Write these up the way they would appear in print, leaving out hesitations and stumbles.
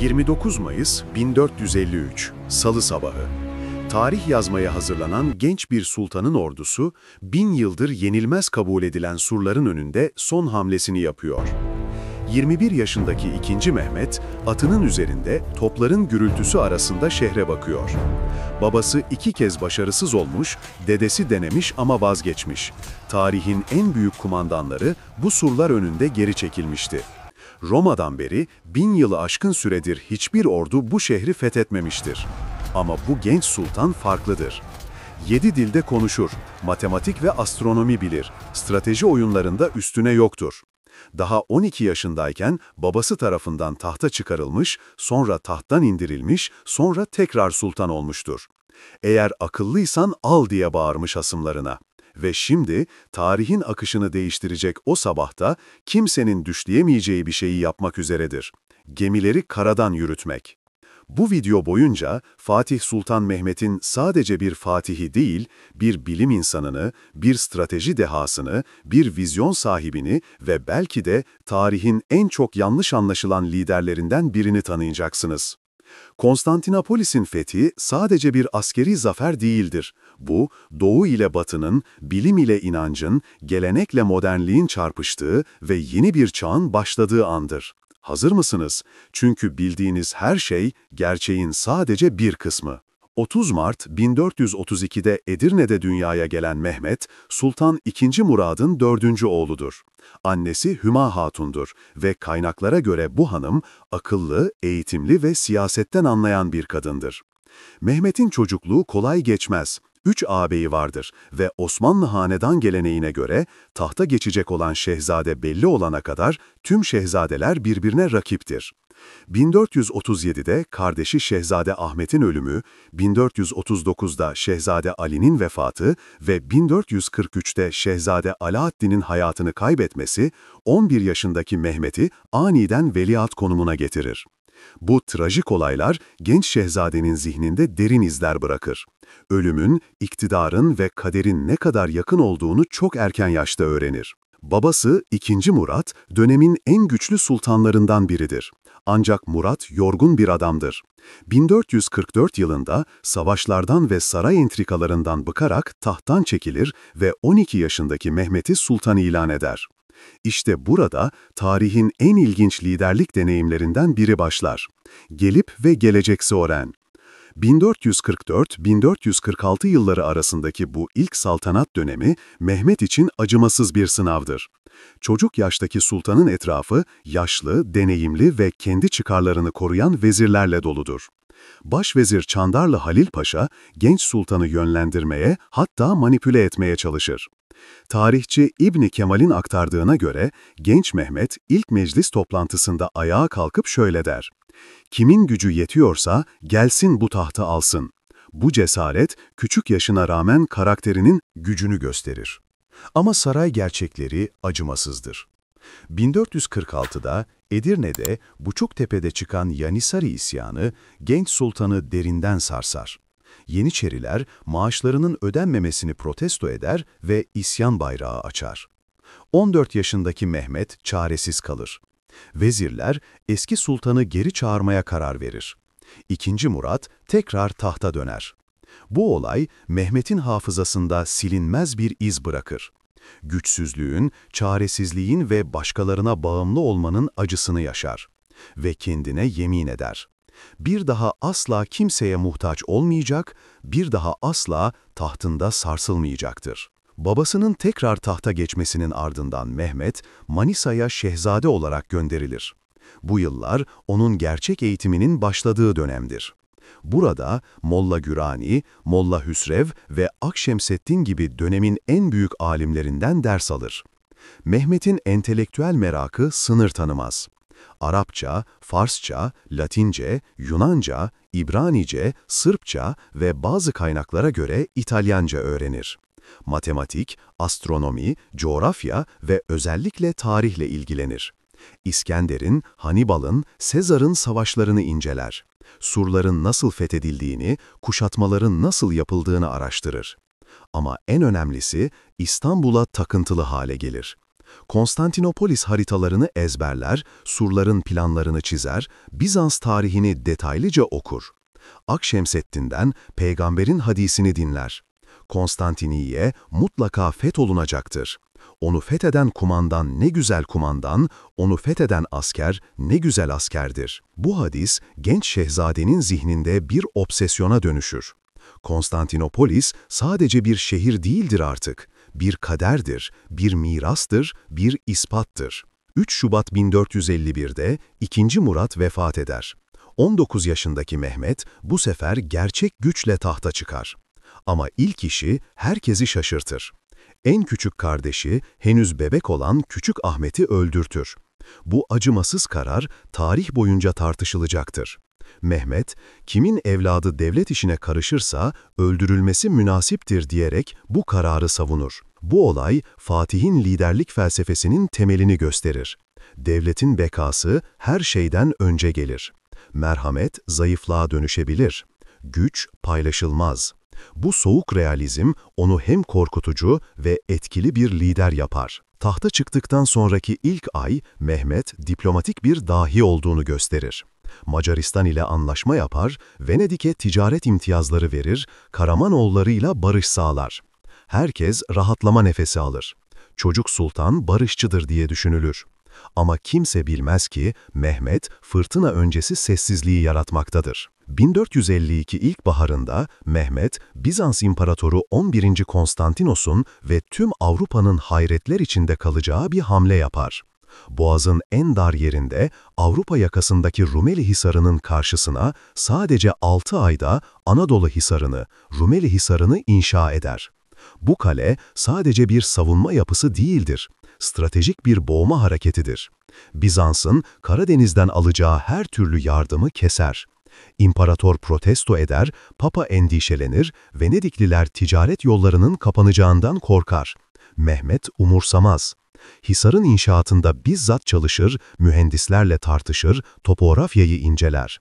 29 Mayıs 1453, Salı sabahı. Tarih yazmaya hazırlanan genç bir sultanın ordusu, 1000 yıldır yenilmez kabul edilen surların önünde son hamlesini yapıyor. 21 yaşındaki 2. Mehmet, atının üzerinde topların gürültüsü arasında şehre bakıyor. Babası 2 kez başarısız olmuş, dedesi denemiş ama vazgeçmiş. Tarihin en büyük kumandanları bu surlar önünde geri çekilmişti. Roma'dan beri 1000 yılı aşkın süredir hiçbir ordu bu şehri fethetmemiştir. Ama bu genç sultan farklıdır. 7 dilde konuşur, matematik ve astronomi bilir, strateji oyunlarında üstüne yoktur. Daha 12 yaşındayken babası tarafından tahta çıkarılmış, sonra tahttan indirilmiş, sonra tekrar sultan olmuştur. "Eğer akıllıysan al" diye bağırmış hasımlarına. Ve şimdi tarihin akışını değiştirecek o sabahta kimsenin düşleyemeyeceği bir şeyi yapmak üzeredir. Gemileri karadan yürütmek. Bu video boyunca Fatih Sultan Mehmet'in sadece bir fatihi değil, bir bilim insanını, bir strateji dehasını, bir vizyon sahibini ve belki de tarihin en çok yanlış anlaşılan liderlerinden birini tanıyacaksınız. Konstantinopolis'in fethi sadece bir askeri zafer değildir. Bu, Doğu ile Batı'nın, bilim ile inancın, gelenekle modernliğin çarpıştığı ve yeni bir çağın başladığı andır. Hazır mısınız? Çünkü bildiğiniz her şey, gerçeğin sadece bir kısmı. 30 Mart 1432'de Edirne'de dünyaya gelen Mehmet, Sultan II. Murad'ın 4. oğludur. Annesi Hüma Hatun'dur ve kaynaklara göre bu hanım, akıllı, eğitimli ve siyasetten anlayan bir kadındır. Mehmet'in çocukluğu kolay geçmez. 3 ağabeyi vardır ve Osmanlı hanedan geleneğine göre tahta geçecek olan şehzade belli olana kadar tüm şehzadeler birbirine rakiptir. 1437'de kardeşi Şehzade Ahmet'in ölümü, 1439'da Şehzade Ali'nin vefatı ve 1443'te Şehzade Alaaddin'in hayatını kaybetmesi 11 yaşındaki Mehmet'i aniden veliaht konumuna getirir. Bu trajik olaylar genç şehzadenin zihninde derin izler bırakır. Ölümün, iktidarın ve kaderin ne kadar yakın olduğunu çok erken yaşta öğrenir. Babası II. Murat, dönemin en güçlü sultanlarından biridir. Ancak Murat yorgun bir adamdır. 1444 yılında savaşlardan ve saray entrikalarından bıkarak tahttan çekilir ve 12 yaşındaki Mehmet'i sultan ilan eder. İşte burada tarihin en ilginç liderlik deneyimlerinden biri başlar. Gelip ve gelecekse öğren. 1444-1446 yılları arasındaki bu ilk saltanat dönemi Mehmet için acımasız bir sınavdır. Çocuk yaştaki sultanın etrafı yaşlı, deneyimli ve kendi çıkarlarını koruyan vezirlerle doludur. Başvezir Çandarlı Halil Paşa, genç sultanı yönlendirmeye, hatta manipüle etmeye çalışır. Tarihçi İbn Kemal'in aktardığına göre, genç Mehmet ilk meclis toplantısında ayağa kalkıp şöyle der: "Kimin gücü yetiyorsa gelsin bu tahtı alsın." Bu cesaret, küçük yaşına rağmen karakterinin gücünü gösterir. Ama saray gerçekleri acımasızdır. 1446'da Edirne'de Buçuktepe'de çıkan Yanisari isyanı genç sultanı derinden sarsar. Yeniçeriler maaşlarının ödenmemesini protesto eder ve isyan bayrağı açar. 14 yaşındaki Mehmet çaresiz kalır. Vezirler eski sultanı geri çağırmaya karar verir. II. Murat tekrar tahta döner. Bu olay Mehmet'in hafızasında silinmez bir iz bırakır. Güçsüzlüğün, çaresizliğin ve başkalarına bağımlı olmanın acısını yaşar. Ve kendine yemin eder: bir daha asla kimseye muhtaç olmayacak, bir daha asla tahtında sarsılmayacaktır. Babasının tekrar tahta geçmesinin ardından Mehmet, Manisa'ya şehzade olarak gönderilir. Bu yıllar onun gerçek eğitiminin başladığı dönemdir. Burada Molla Gürani, Molla Hüsrev ve Akşemseddin gibi dönemin en büyük alimlerinden ders alır. Mehmet'in entelektüel merakı sınır tanımaz. Arapça, Farsça, Latince, Yunanca, İbranice, Sırpça ve bazı kaynaklara göre İtalyanca öğrenir. Matematik, astronomi, coğrafya ve özellikle tarihle ilgilenir. İskender'in, Hannibal'ın, Sezar'ın savaşlarını inceler. Surların nasıl fethedildiğini, kuşatmaların nasıl yapıldığını araştırır. Ama en önemlisi İstanbul'a takıntılı hale gelir. Konstantinopolis haritalarını ezberler, surların planlarını çizer, Bizans tarihini detaylıca okur. Akşemseddin'den peygamberin hadisini dinler. Konstantiniye mutlaka fetholunacaktır. Onu fetheden kumandan ne güzel kumandan, onu fetheden asker ne güzel askerdir. Bu hadis genç şehzadenin zihninde bir obsesyona dönüşür. Konstantinopolis sadece bir şehir değildir artık. Bir kaderdir, bir mirastır, bir ispattır. 3 Şubat 1451'de 2. Murat vefat eder. 19 yaşındaki Mehmet bu sefer gerçek güçle tahta çıkar. Ama ilk işi herkesi şaşırtır. En küçük kardeşi, henüz bebek olan Küçük Ahmet'i öldürtür. Bu acımasız karar tarih boyunca tartışılacaktır. Mehmet, kimin evladı devlet işine karışırsa öldürülmesi münasiptir diyerek bu kararı savunur. Bu olay Fatih'in liderlik felsefesinin temelini gösterir. Devletin bekası her şeyden önce gelir. Merhamet zayıflığa dönüşebilir. Güç paylaşılmaz. Bu soğuk realizm onu hem korkutucu ve etkili bir lider yapar. Tahta çıktıktan sonraki ilk ay Mehmet diplomatik bir dahi olduğunu gösterir. Macaristan ile anlaşma yapar, Venedik'e ticaret imtiyazları verir, Karamanoğullarıyla barış sağlar. Herkes rahatlama nefesi alır. Çocuk sultan barışçıdır diye düşünülür. Ama kimse bilmez ki Mehmet fırtına öncesi sessizliği yaratmaktadır. 1452 ilkbaharında Mehmet, Bizans İmparatoru 11. Konstantinos'un ve tüm Avrupa'nın hayretler içinde kalacağı bir hamle yapar. Boğaz'ın en dar yerinde Avrupa yakasındaki Rumeli Hisarı'nın karşısına sadece 6 ayda Anadolu Hisarı'nı, Rumeli Hisarı'nı inşa eder. Bu kale sadece bir savunma yapısı değildir, stratejik bir boğma hareketidir. Bizans'ın Karadeniz'den alacağı her türlü yardımı keser. İmparator protesto eder, Papa endişelenir, Venedikliler ticaret yollarının kapanacağından korkar. Mehmet umursamaz. Hisarın inşaatında bizzat çalışır, mühendislerle tartışır, topografyayı inceler.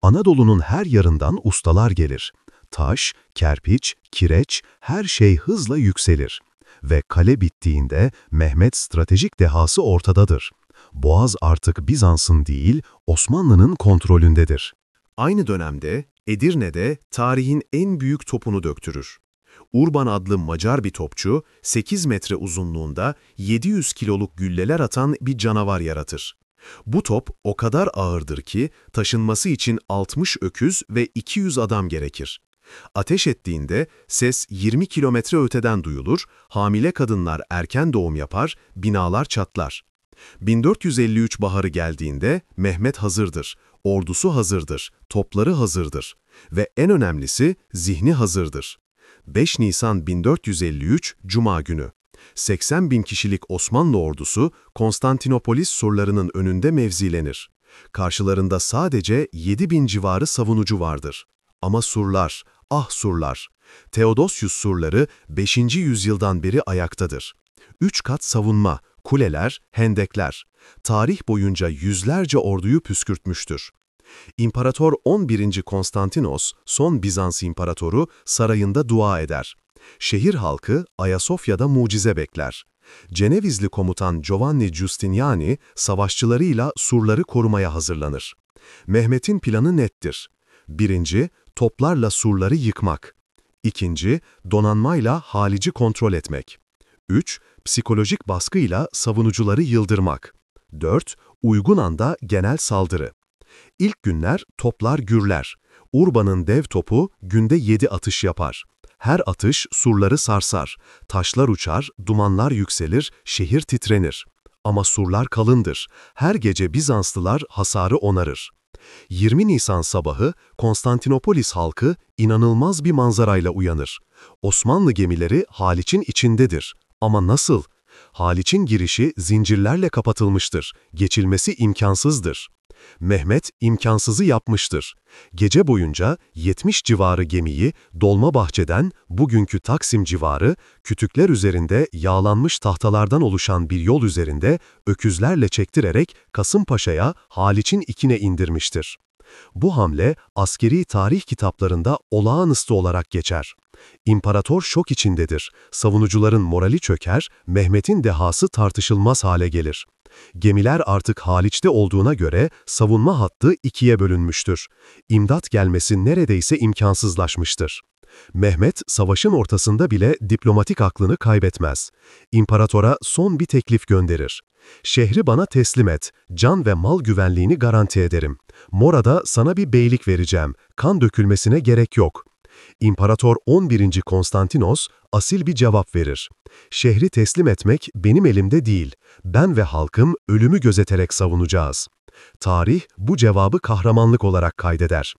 Anadolu'nun her yarından ustalar gelir. Taş, kerpiç, kireç, her şey hızla yükselir. Ve kale bittiğinde Mehmet stratejik dehası ortadadır. Boğaz artık Bizans'ın değil, Osmanlı'nın kontrolündedir. Aynı dönemde Edirne'de tarihin en büyük topunu döktürür. Urban adlı Macar bir topçu, 8 metre uzunluğunda 700 kiloluk gülleler atan bir canavar yaratır. Bu top o kadar ağırdır ki taşınması için 60 öküz ve 200 adam gerekir. Ateş ettiğinde ses 20 kilometre öteden duyulur, hamile kadınlar erken doğum yapar, binalar çatlar. 1453 baharı geldiğinde Mehmet hazırdır, ordusu hazırdır, topları hazırdır ve en önemlisi zihni hazırdır. 5 Nisan 1453 Cuma günü. 80 bin kişilik Osmanlı ordusu Konstantinopolis surlarının önünde mevzilenir. Karşılarında sadece 7 bin civarı savunucu vardır. Ama surlar, ah surlar! Theodosius surları 5. yüzyıldan beri ayaktadır. 3 kat savunma, kuleler, hendekler. Tarih boyunca yüzlerce orduyu püskürtmüştür. İmparator 11. Konstantinos, son Bizans imparatoru sarayında dua eder. Şehir halkı Ayasofya'da mucize bekler. Cenevizli komutan Giovanni Giustiniani savaşçılarıyla surları korumaya hazırlanır. Mehmet'in planı nettir. 1. Toplarla surları yıkmak. 2. Donanmayla Halic'i kontrol etmek. 3. Psikolojik baskıyla savunucuları yıldırmak. 4. Uygun anda genel saldırı. İlk günler toplar gürler. Urban'ın dev topu günde 7 atış yapar. Her atış surları sarsar. Taşlar uçar, dumanlar yükselir, şehir titrenir. Ama surlar kalındır. Her gece Bizanslılar hasarı onarır. 20 Nisan sabahı Konstantinopolis halkı inanılmaz bir manzarayla uyanır. Osmanlı gemileri Haliç'in içindedir. Ama nasıl? Haliç'in girişi zincirlerle kapatılmıştır. Geçilmesi imkansızdır. Mehmet imkansızı yapmıştır. Gece boyunca 70 civarı gemiyi Dolmabahçe'den bugünkü Taksim civarı kütükler üzerinde yağlanmış tahtalardan oluşan bir yol üzerinde öküzlerle çektirerek Kasımpaşa'ya Haliç'in ikine indirmiştir. Bu hamle askeri tarih kitaplarında olağanüstü olarak geçer. İmparator şok içindedir. Savunucuların morali çöker, Mehmet'in dehası tartışılmaz hale gelir. Gemiler artık Haliç'te olduğuna göre savunma hattı ikiye bölünmüştür. İmdat gelmesi neredeyse imkansızlaşmıştır. Mehmet, savaşın ortasında bile diplomatik aklını kaybetmez. İmparatora son bir teklif gönderir. "Şehri bana teslim et, can ve mal güvenliğini garanti ederim. Mora'da sana bir beylik vereceğim, kan dökülmesine gerek yok." İmparator 11. Konstantinos asil bir cevap verir. "Şehri teslim etmek benim elimde değil. Ben ve halkım ölümü gözeterek savunacağız." Tarih bu cevabı kahramanlık olarak kaydeder.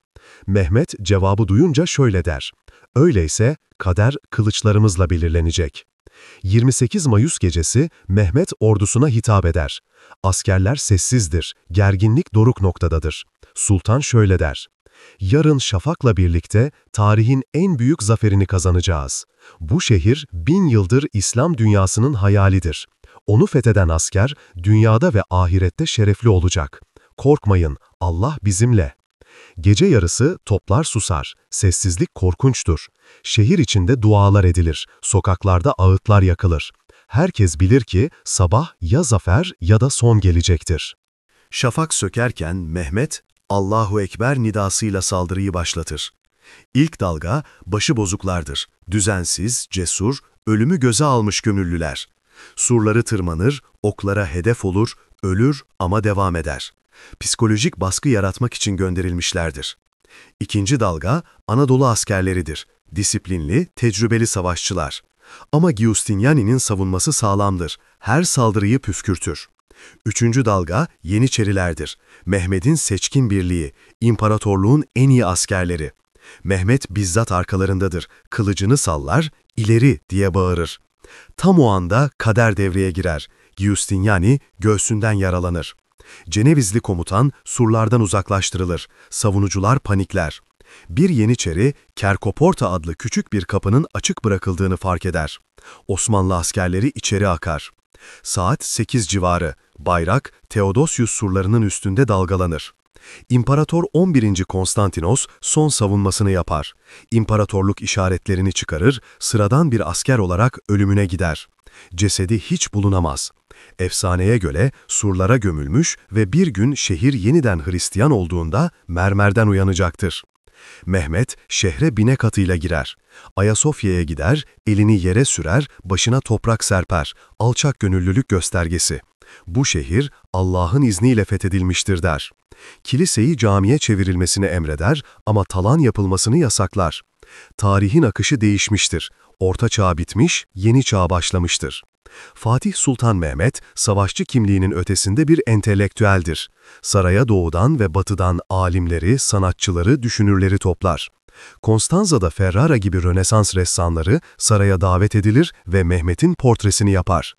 Mehmet cevabı duyunca şöyle der: "Öyleyse kader kılıçlarımızla belirlenecek." 28 Mayıs gecesi Mehmet ordusuna hitap eder. Askerler sessizdir, gerginlik doruk noktadadır. Sultan şöyle der: "Yarın şafakla birlikte tarihin en büyük zaferini kazanacağız. Bu şehir 1000 yıldır İslam dünyasının hayalidir. Onu fetheden asker dünyada ve ahirette şerefli olacak. Korkmayın, Allah bizimle." Gece yarısı toplar susar, sessizlik korkunçtur. Şehir içinde dualar edilir, sokaklarda ağıtlar yakılır. Herkes bilir ki sabah ya zafer ya da son gelecektir. Şafak sökerken Mehmet, "Allahu Ekber" nidasıyla saldırıyı başlatır. İlk dalga başıbozuklardır. Düzensiz, cesur, ölümü göze almış gönüllüler. Surları tırmanır, oklara hedef olur, ölür ama devam eder. Psikolojik baskı yaratmak için gönderilmişlerdir. İkinci dalga Anadolu askerleridir. Disiplinli, tecrübeli savaşçılar. Ama Giustiniani'nin savunması sağlamdır. Her saldırıyı püskürtür. Üçüncü dalga Yeniçerilerdir. Mehmet'in seçkin birliği, imparatorluğun en iyi askerleri. Mehmet bizzat arkalarındadır. Kılıcını sallar, "İleri!" diye bağırır. Tam o anda kader devreye girer. Giustiniani göğsünden yaralanır. Cenevizli komutan surlardan uzaklaştırılır. Savunucular panikler. Bir Yeniçeri, Kerkoporta adlı küçük bir kapının açık bırakıldığını fark eder. Osmanlı askerleri içeri akar. Saat 8 civarı. Bayrak, Theodosius surlarının üstünde dalgalanır. İmparator 11. Konstantinos son savunmasını yapar. İmparatorluk işaretlerini çıkarır, sıradan bir asker olarak ölümüne gider. Cesedi hiç bulunamaz. Efsaneye göre surlara gömülmüş ve bir gün şehir yeniden Hristiyan olduğunda mermerden uyanacaktır. Mehmet şehre binek atıyla girer. Ayasofya'ya gider, elini yere sürer, başına toprak serper. Alçak gönüllülük göstergesi. "Bu şehir Allah'ın izniyle fethedilmiştir" der. Kiliseyi camiye çevrilmesini emreder ama talan yapılmasını yasaklar. Tarihin akışı değişmiştir. Orta Çağ bitmiş, yeni çağ başlamıştır. Fatih Sultan Mehmet, savaşçı kimliğinin ötesinde bir entelektüeldir. Saraya doğudan ve batıdan alimleri, sanatçıları, düşünürleri toplar. Konstanza'da Ferrara gibi Rönesans ressamları saraya davet edilir ve Mehmet'in portresini yapar.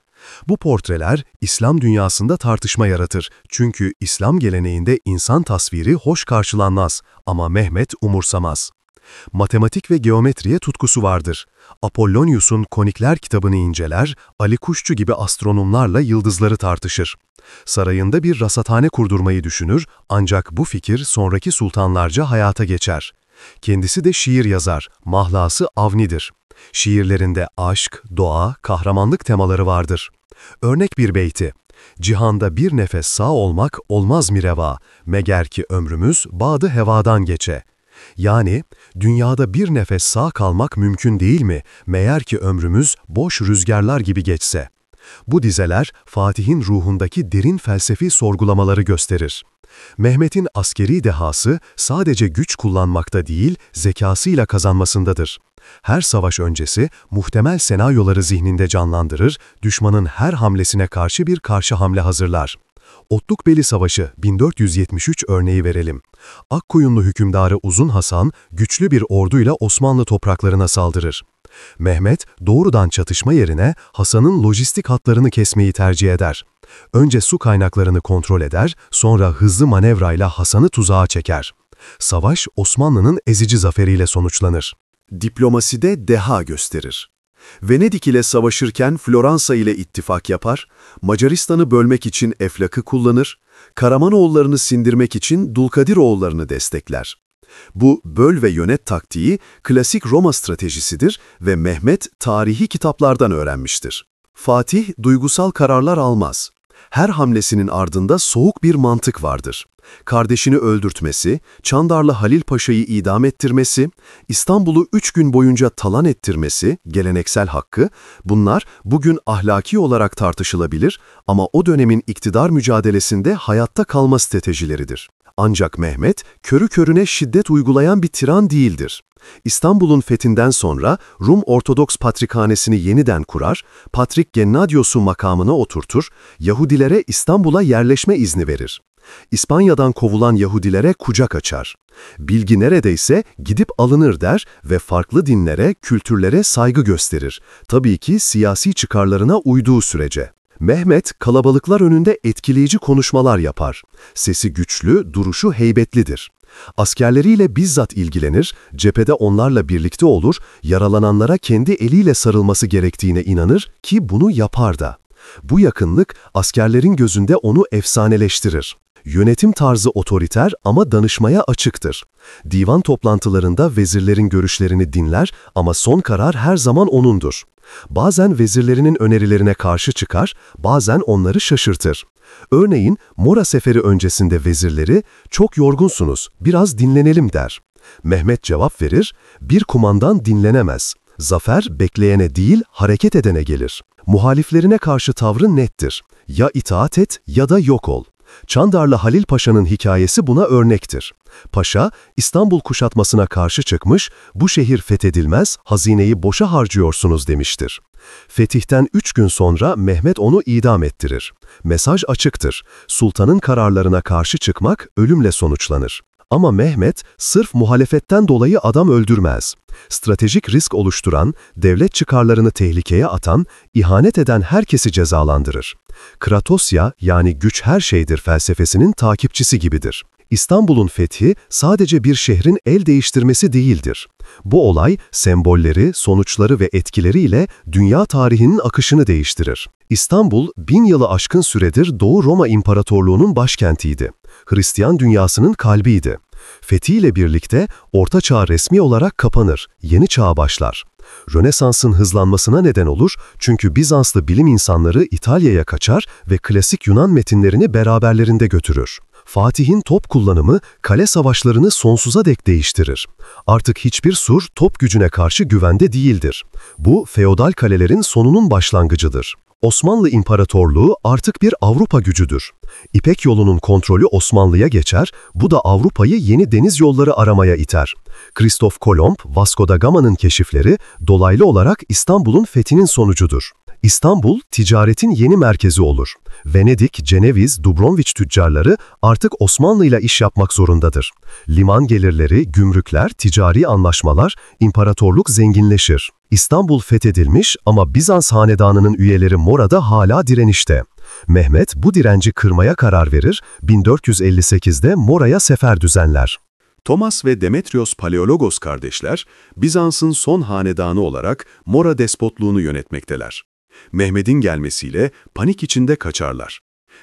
Bu portreler İslam dünyasında tartışma yaratır çünkü İslam geleneğinde insan tasviri hoş karşılanmaz ama Mehmet umursamaz. Matematik ve geometriye tutkusu vardır. Apollonius'un Konikler kitabını inceler, Ali Kuşçu gibi astronomlarla yıldızları tartışır. Sarayında bir rasathane kurdurmayı düşünür ancak bu fikir sonraki sultanlarca hayata geçer. Kendisi de şiir yazar, mahlası Avni'dir. Şiirlerinde aşk, doğa, kahramanlık temaları vardır. Örnek bir beyti: "Cihanda bir nefes sağ olmak olmaz mi reva, meğer ki ömrümüz badı hevadan geçe." Yani, dünyada bir nefes sağ kalmak mümkün değil mi, meğer ki ömrümüz boş rüzgarlar gibi geçse. Bu dizeler Fatih'in ruhundaki derin felsefi sorgulamaları gösterir. Mehmet'in askeri dehası sadece güç kullanmakta değil, zekasıyla kazanmasındadır. Her savaş öncesi muhtemel senaryoları zihninde canlandırır, düşmanın her hamlesine karşı bir karşı hamle hazırlar. Otlukbeli Savaşı 1473 örneği verelim. Akkoyunlu hükümdarı Uzun Hasan güçlü bir orduyla Osmanlı topraklarına saldırır. Mehmet doğrudan çatışma yerine Hasan'ın lojistik hatlarını kesmeyi tercih eder. Önce su kaynaklarını kontrol eder, sonra hızlı manevrayla Hasan'ı tuzağa çeker. Savaş Osmanlı'nın ezici zaferiyle sonuçlanır. Diplomaside deha gösterir. Venedik ile savaşırken Floransa ile ittifak yapar, Macaristan'ı bölmek için Eflak'ı kullanır, Karamanoğullarını sindirmek için Dulkadiroğullarını destekler. Bu böl ve yönet taktiği klasik Roma stratejisidir ve Mehmet tarihi kitaplardan öğrenmiştir. Fatih duygusal kararlar almaz. Her hamlesinin ardında soğuk bir mantık vardır. Kardeşini öldürtmesi, Çandarlı Halil Paşa'yı idam ettirmesi, İstanbul'u 3 gün boyunca talan ettirmesi, geleneksel hakkı, bunlar bugün ahlaki olarak tartışılabilir ama o dönemin iktidar mücadelesinde hayatta kalma stratejileridir. Ancak Mehmet, körü körüne şiddet uygulayan bir tiran değildir. İstanbul'un fethinden sonra Rum Ortodoks Patrikhanesini yeniden kurar, Patrik Gennadios'u makamına oturtur, Yahudilere İstanbul'a yerleşme izni verir. İspanya'dan kovulan Yahudilere kucak açar. Bilgi neredeyse gidip alınır der ve farklı dinlere, kültürlere saygı gösterir. Tabii ki siyasi çıkarlarına uyduğu sürece. Mehmet, kalabalıklar önünde etkileyici konuşmalar yapar. Sesi güçlü, duruşu heybetlidir. Askerleriyle bizzat ilgilenir, cephede onlarla birlikte olur, yaralananlara kendi eliyle sarılması gerektiğine inanır ki bunu yapar da. Bu yakınlık, askerlerin gözünde onu efsaneleştirir. Yönetim tarzı otoriter ama danışmaya açıktır. Divan toplantılarında vezirlerin görüşlerini dinler ama son karar her zaman onundur. Bazen vezirlerinin önerilerine karşı çıkar, bazen onları şaşırtır. Örneğin Mora Seferi öncesinde vezirleri, "Çok yorgunsunuz, biraz dinlenelim." der. Mehmet cevap verir, "Bir kumandan dinlenemez. Zafer bekleyene değil, hareket edene gelir." Muhaliflerine karşı tavrı nettir. Ya itaat et ya da yok ol. Çandarlı Halil Paşa'nın hikayesi buna örnektir. Paşa, İstanbul kuşatmasına karşı çıkmış, "Bu şehir fethedilmez, hazineyi boşa harcıyorsunuz." demiştir. Fetihten 3 gün sonra Mehmet onu idam ettirir. Mesaj açıktır. Sultanın kararlarına karşı çıkmak ölümle sonuçlanır. Ama Mehmet, sırf muhalefetten dolayı adam öldürmez. Stratejik risk oluşturan, devlet çıkarlarını tehlikeye atan, ihanet eden herkesi cezalandırır. Kratosya, yani güç her şeydir felsefesinin takipçisi gibidir. İstanbul'un fethi sadece bir şehrin el değiştirmesi değildir. Bu olay, sembolleri, sonuçları ve etkileriyle dünya tarihinin akışını değiştirir. İstanbul, 1000 yılı aşkın süredir Doğu Roma İmparatorluğu'nun başkentiydi. Hristiyan dünyasının kalbiydi. Fethiyle birlikte Orta Çağ resmi olarak kapanır, yeni çağ başlar. Rönesans'ın hızlanmasına neden olur çünkü Bizanslı bilim insanları İtalya'ya kaçar ve klasik Yunan metinlerini beraberlerinde götürür. Fatih'in top kullanımı kale savaşlarını sonsuza dek değiştirir. Artık hiçbir sur top gücüne karşı güvende değildir. Bu, feodal kalelerin sonunun başlangıcıdır. Osmanlı İmparatorluğu artık bir Avrupa gücüdür. İpek yolunun kontrolü Osmanlı'ya geçer, bu da Avrupa'yı yeni deniz yolları aramaya iter. Kristof Kolomb, Vasco da Gama'nın keşifleri dolaylı olarak İstanbul'un fethinin sonucudur. İstanbul, ticaretin yeni merkezi olur. Venedik, Ceneviz, Dubrovnik tüccarları artık Osmanlı ile iş yapmak zorundadır. Liman gelirleri, gümrükler, ticari anlaşmalar, imparatorluk zenginleşir. İstanbul fethedilmiş ama Bizans hanedanının üyeleri Mora'da hala direnişte. Mehmet bu direnci kırmaya karar verir, 1458'de Mora'ya sefer düzenler. Thomas ve Demetrios Paleologos kardeşler, Bizans'ın son hanedanı olarak Mora despotluğunu yönetmekteler. Mehmet'in gelmesiyle panik içinde kaçarlar.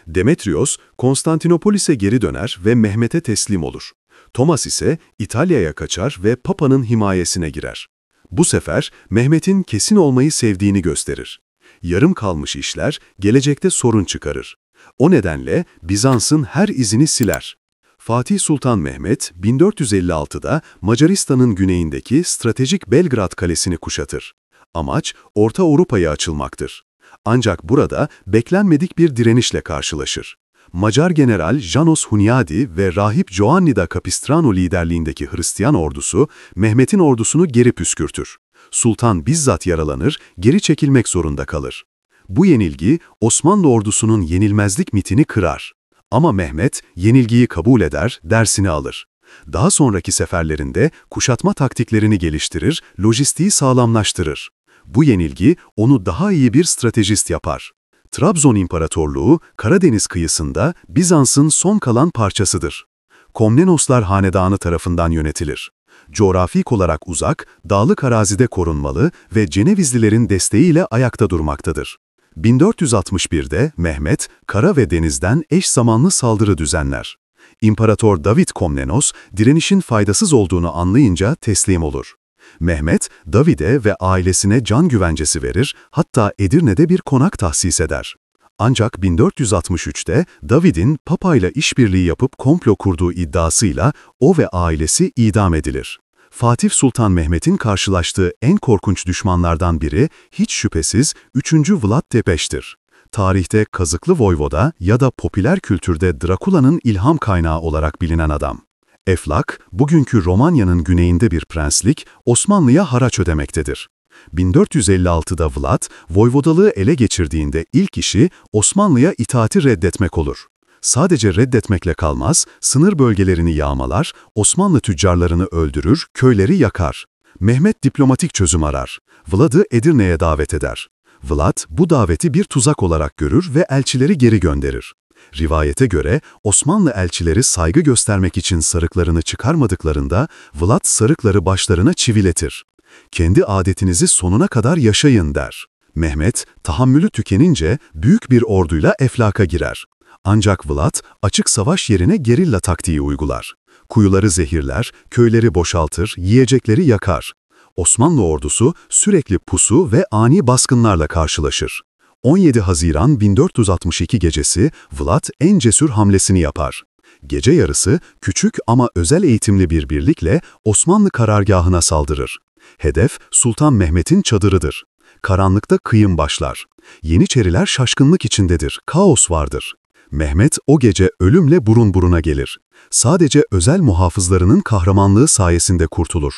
Demetrios, Konstantinopolis'e geri döner ve Mehmet'e teslim olur. Thomas ise İtalya'ya kaçar ve Papa'nın himayesine girer. Bu sefer Mehmet'in kesin olmayı sevdiğini gösterir. Yarım kalmış işler gelecekte sorun çıkarır. O nedenle Bizans'ın her izini siler. Fatih Sultan Mehmet, 1456'da Macaristan'ın güneyindeki stratejik Belgrad Kalesi'ni kuşatır. Amaç, Orta Avrupa'ya açılmaktır. Ancak burada beklenmedik bir direnişle karşılaşır. Macar General Janos Hunyadi ve Rahip Giovanni da Capistrano liderliğindeki Hristiyan ordusu, Mehmet'in ordusunu geri püskürtür. Sultan bizzat yaralanır, geri çekilmek zorunda kalır. Bu yenilgi, Osmanlı ordusunun yenilmezlik mitini kırar. Ama Mehmet, yenilgiyi kabul eder, dersini alır. Daha sonraki seferlerinde kuşatma taktiklerini geliştirir, lojistiği sağlamlaştırır. Bu yenilgi onu daha iyi bir stratejist yapar. Trabzon İmparatorluğu, Karadeniz kıyısında Bizans'ın son kalan parçasıdır. Komnenoslar Hanedanı tarafından yönetilir. Coğrafik olarak uzak, dağlık arazide korunmalı ve Cenevizlilerin desteğiyle ayakta durmaktadır. 1461'de Mehmet, kara ve denizden eş zamanlı saldırı düzenler. İmparator David Komnenos, direnişin faydasız olduğunu anlayınca teslim olur. Mehmet, David'e ve ailesine can güvencesi verir, hatta Edirne'de bir konak tahsis eder. Ancak 1463'te David'in Papa ile işbirliği yapıp komplo kurduğu iddiasıyla o ve ailesi idam edilir. Fatih Sultan Mehmet'in karşılaştığı en korkunç düşmanlardan biri hiç şüphesiz 3. Vlad Tepes'tir. Tarihte Kazıklı Voyvoda ya da popüler kültürde Drakula'nın ilham kaynağı olarak bilinen adam. Eflak, bugünkü Romanya'nın güneyinde bir prenslik, Osmanlı'ya haraç ödemektedir. 1456'da Vlad, Voyvodalığı ele geçirdiğinde ilk işi Osmanlı'ya itaati reddetmek olur. Sadece reddetmekle kalmaz, sınır bölgelerini yağmalar, Osmanlı tüccarlarını öldürür, köyleri yakar. Mehmet diplomatik çözüm arar. Vlad'ı Edirne'ye davet eder. Vlad, bu daveti bir tuzak olarak görür ve elçileri geri gönderir. Rivayete göre Osmanlı elçileri saygı göstermek için sarıklarını çıkarmadıklarında Vlad sarıkları başlarına çiviletir. Kendi adetinizi sonuna kadar yaşayın der. Mehmet, tahammülü tükenince büyük bir orduyla Eflak'a girer. Ancak Vlad, açık savaş yerine gerilla taktiği uygular. Kuyuları zehirler, köyleri boşaltır, yiyecekleri yakar. Osmanlı ordusu sürekli pusu ve ani baskınlarla karşılaşır. 17 Haziran 1462 gecesi Vlad en cesur hamlesini yapar. Gece yarısı küçük ama özel eğitimli bir birlikle Osmanlı karargahına saldırır. Hedef Sultan Mehmet'in çadırıdır. Karanlıkta kıyım başlar. Yeniçeriler şaşkınlık içindedir, kaos vardır. Mehmet o gece ölümle burun buruna gelir. Sadece özel muhafızlarının kahramanlığı sayesinde kurtulur.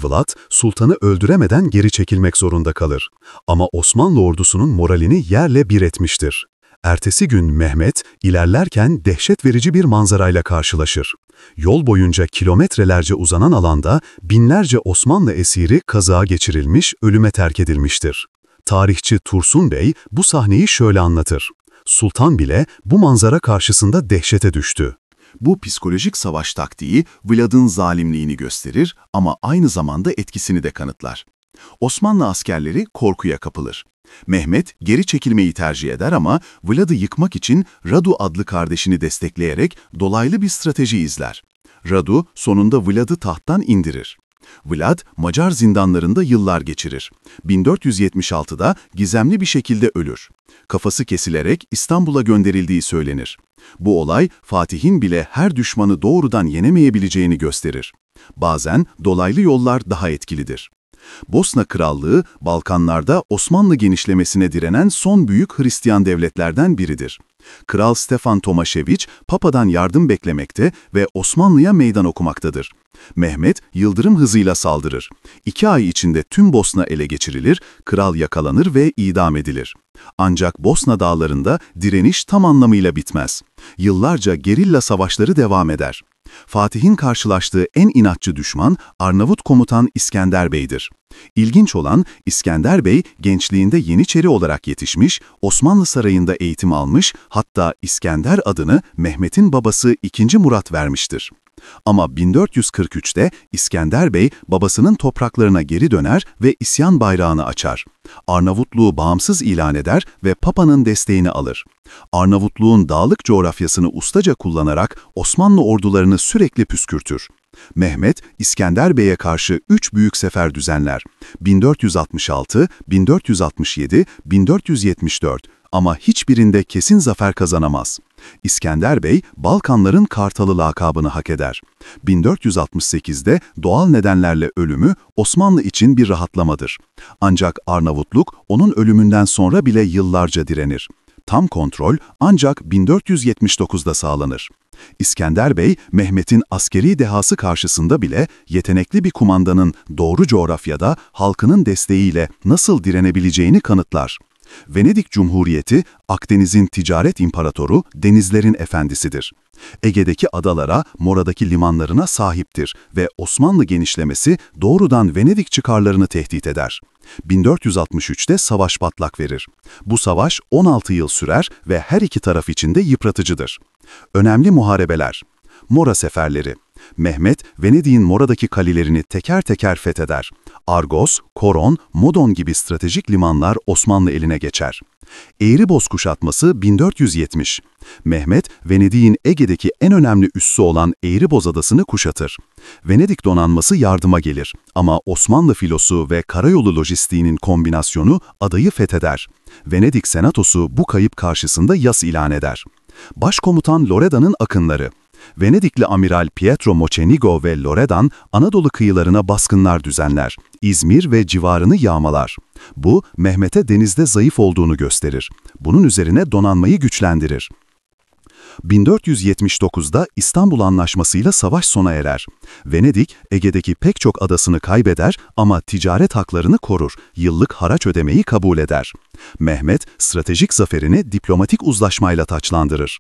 Vlad, sultanı öldüremeden geri çekilmek zorunda kalır. Ama Osmanlı ordusunun moralini yerle bir etmiştir. Ertesi gün Mehmet, ilerlerken dehşet verici bir manzarayla karşılaşır. Yol boyunca kilometrelerce uzanan alanda binlerce Osmanlı esiri kazağa geçirilmiş, ölüme terk edilmiştir. Tarihçi Tursun Bey bu sahneyi şöyle anlatır. Sultan bile bu manzara karşısında dehşete düştü. Bu psikolojik savaş taktiği Vlad'ın zalimliğini gösterir ama aynı zamanda etkisini de kanıtlar. Osmanlı askerleri korkuya kapılır. Mehmet geri çekilmeyi tercih eder ama Vlad'ı yıkmak için Radu adlı kardeşini destekleyerek dolaylı bir strateji izler. Radu sonunda Vlad'ı tahttan indirir. Vlad, Macar zindanlarında yıllar geçirir. 1476'da gizemli bir şekilde ölür. Kafası kesilerek İstanbul'a gönderildiği söylenir. Bu olay, Fatih'in bile her düşmanı doğrudan yenemeyebileceğini gösterir. Bazen dolaylı yollar daha etkilidir. Bosna Krallığı, Balkanlarda Osmanlı genişlemesine direnen son büyük Hristiyan devletlerden biridir. Kral Stefan Tomaşeviç, Papa'dan yardım beklemekte ve Osmanlı'ya meydan okumaktadır. Mehmet, yıldırım hızıyla saldırır. 2 ay içinde tüm Bosna ele geçirilir, kral yakalanır ve idam edilir. Ancak Bosna dağlarında direniş tam anlamıyla bitmez. Yıllarca gerilla savaşları devam eder. Fatih'in karşılaştığı en inatçı düşman Arnavut komutan İskender Bey'dir. İlginç olan İskender Bey gençliğinde Yeniçeri olarak yetişmiş, Osmanlı Sarayı'nda eğitim almış, hatta İskender adını Mehmet'in babası II. Murat vermiştir. Ama 1443'te İskender Bey babasının topraklarına geri döner ve isyan bayrağını açar. Arnavutluğu bağımsız ilan eder ve Papa'nın desteğini alır. Arnavutluğun dağlık coğrafyasını ustaca kullanarak Osmanlı ordularını sürekli püskürtür. Mehmet, İskender Bey'e karşı 3 büyük sefer düzenler. 1466, 1467, 1474 ama hiçbirinde kesin zafer kazanamaz. İskender Bey, Balkanların Kartalı lakabını hak eder. 1468'de doğal nedenlerle ölümü Osmanlı için bir rahatlamadır. Ancak Arnavutluk onun ölümünden sonra bile yıllarca direnir. Tam kontrol ancak 1479'da sağlanır. İskender Bey, Mehmet'in askeri dehası karşısında bile yetenekli bir kumandanın doğru coğrafyada halkının desteğiyle nasıl direnebileceğini kanıtlar. Venedik Cumhuriyeti, Akdeniz'in ticaret imparatoru, denizlerin efendisidir. Ege'deki adalara, Mora'daki limanlarına sahiptir ve Osmanlı genişlemesi doğrudan Venedik çıkarlarını tehdit eder. 1463'te savaş patlak verir. Bu savaş 16 yıl sürer ve her iki taraf için de yıpratıcıdır. Önemli muharebeler. Mora seferleri. Mehmet, Venedik'in Mora'daki kalelerini teker teker fetheder. Argos, Koron, Modon gibi stratejik limanlar Osmanlı eline geçer. Eğriboz kuşatması 1470. Mehmet, Venedik'in Ege'deki en önemli üssü olan Eğriboz adasını kuşatır. Venedik donanması yardıma gelir ama Osmanlı filosu ve karayolu lojistiğinin kombinasyonu adayı fetheder. Venedik senatosu bu kayıp karşısında yas ilan eder. Başkomutan Loreda'nın akınları. Venedikli amiral Pietro Mocenigo ve Loredan Anadolu kıyılarına baskınlar düzenler. İzmir ve civarını yağmalar. Bu, Mehmet'e denizde zayıf olduğunu gösterir. Bunun üzerine donanmayı güçlendirir. 1479'da İstanbul Anlaşması'yla savaş sona erer. Venedik, Ege'deki pek çok adasını kaybeder ama ticaret haklarını korur, yıllık haraç ödemeyi kabul eder. Mehmet, stratejik zaferini diplomatik uzlaşmayla taçlandırır.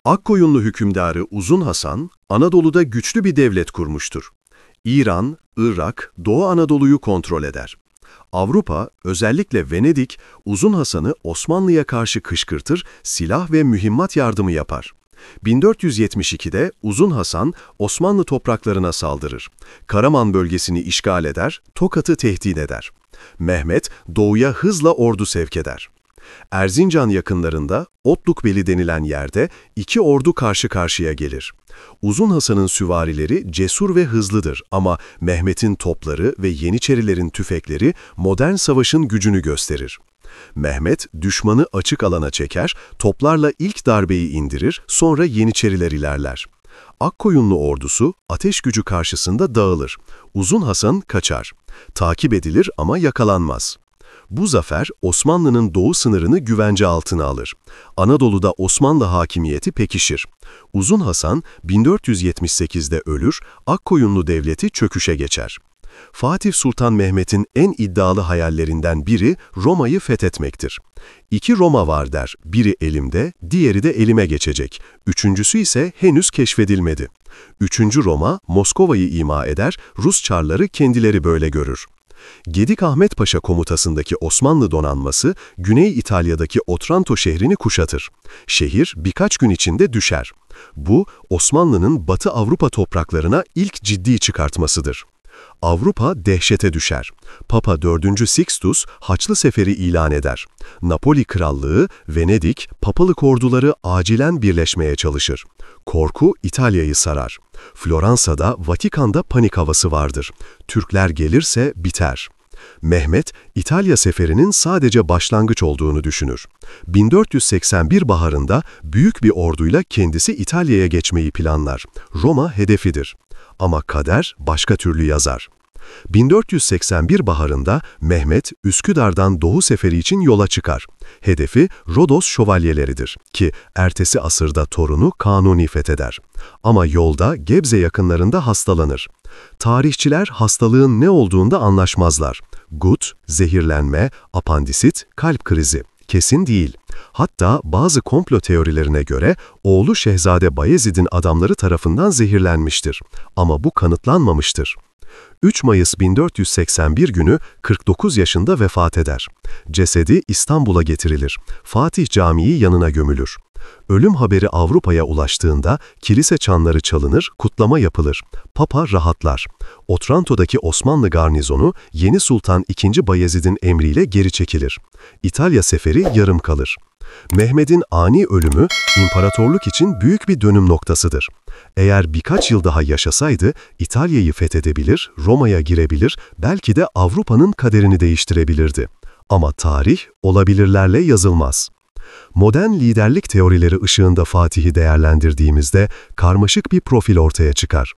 Akkoyunlu hükümdarı Uzun Hasan, Anadolu'da güçlü bir devlet kurmuştur. İran, Irak, Doğu Anadolu'yu kontrol eder. Avrupa, özellikle Venedik, Uzun Hasan'ı Osmanlı'ya karşı kışkırtır, silah ve mühimmat yardımı yapar. 1472'de Uzun Hasan, Osmanlı topraklarına saldırır. Karaman bölgesini işgal eder, Tokat'ı tehdit eder. Mehmet, doğuya hızla ordu sevk eder. Erzincan yakınlarında Otlukbeli denilen yerde iki ordu karşı karşıya gelir. Uzun Hasan'ın süvarileri cesur ve hızlıdır ama Mehmet'in topları ve Yeniçerilerin tüfekleri modern savaşın gücünü gösterir. Mehmet, düşmanı açık alana çeker, toplarla ilk darbeyi indirir, sonra Yeniçeriler ilerler. Akkoyunlu ordusu ateş gücü karşısında dağılır. Uzun Hasan kaçar. Takip edilir ama yakalanmaz. Bu zafer Osmanlı'nın doğu sınırını güvence altına alır. Anadolu'da Osmanlı hakimiyeti pekişir. Uzun Hasan 1478'de ölür, Akkoyunlu devleti çöküşe geçer. Fatih Sultan Mehmet'in en iddialı hayallerinden biri Roma'yı fethetmektir. İki Roma var der, biri elimde, diğeri de elime geçecek. Üçüncüsü ise henüz keşfedilmedi. Üçüncü Roma, Moskova'yı ima eder, Rus çarları kendileri böyle görür. Gedik Ahmet Paşa komutasındaki Osmanlı donanması, Güney İtalya'daki Otranto şehrini kuşatır. Şehir birkaç gün içinde düşer. Bu, Osmanlı'nın Batı Avrupa topraklarına ilk ciddi çıkartmasıdır. Avrupa dehşete düşer. Papa 4. Sixtus Haçlı Seferi ilan eder. Napoli Krallığı, Venedik, papalık orduları acilen birleşmeye çalışır. Korku İtalya'yı sarar. Floransa'da, Vatikan'da panik havası vardır. Türkler gelirse biter. Mehmet, İtalya seferinin sadece başlangıç olduğunu düşünür. 1481 baharında büyük bir orduyla kendisi İtalya'ya geçmeyi planlar. Roma hedefidir. Ama kader başka türlü yazar. 1481 baharında Mehmet, Üsküdar'dan Doğu Seferi için yola çıkar. Hedefi Rodos şövalyeleridir ki ertesi asırda torunu Kanuni fetheder. Ama yolda Gebze yakınlarında hastalanır. Tarihçiler hastalığın ne olduğunda anlaşmazlar. Gut, zehirlenme, apandisit, kalp krizi. Kesin değil. Hatta bazı komplo teorilerine göre oğlu Şehzade Bayezid'in adamları tarafından zehirlenmiştir. Ama bu kanıtlanmamıştır. 3 Mayıs 1481 günü 49 yaşında vefat eder. Cesedi İstanbul'a getirilir. Fatih Camii yanına gömülür. Ölüm haberi Avrupa'ya ulaştığında kilise çanları çalınır, kutlama yapılır. Papa rahatlar. Otranto'daki Osmanlı garnizonu Yeni Sultan II. Bayezid'in emriyle geri çekilir. İtalya seferi yarım kalır. Mehmet'in ani ölümü imparatorluk için büyük bir dönüm noktasıdır. Eğer birkaç yıl daha yaşasaydı İtalya'yı fethedebilir, Roma'ya girebilir, belki de Avrupa'nın kaderini değiştirebilirdi. Ama tarih olabilirlerle yazılmaz. Modern liderlik teorileri ışığında Fatih'i değerlendirdiğimizde karmaşık bir profil ortaya çıkar.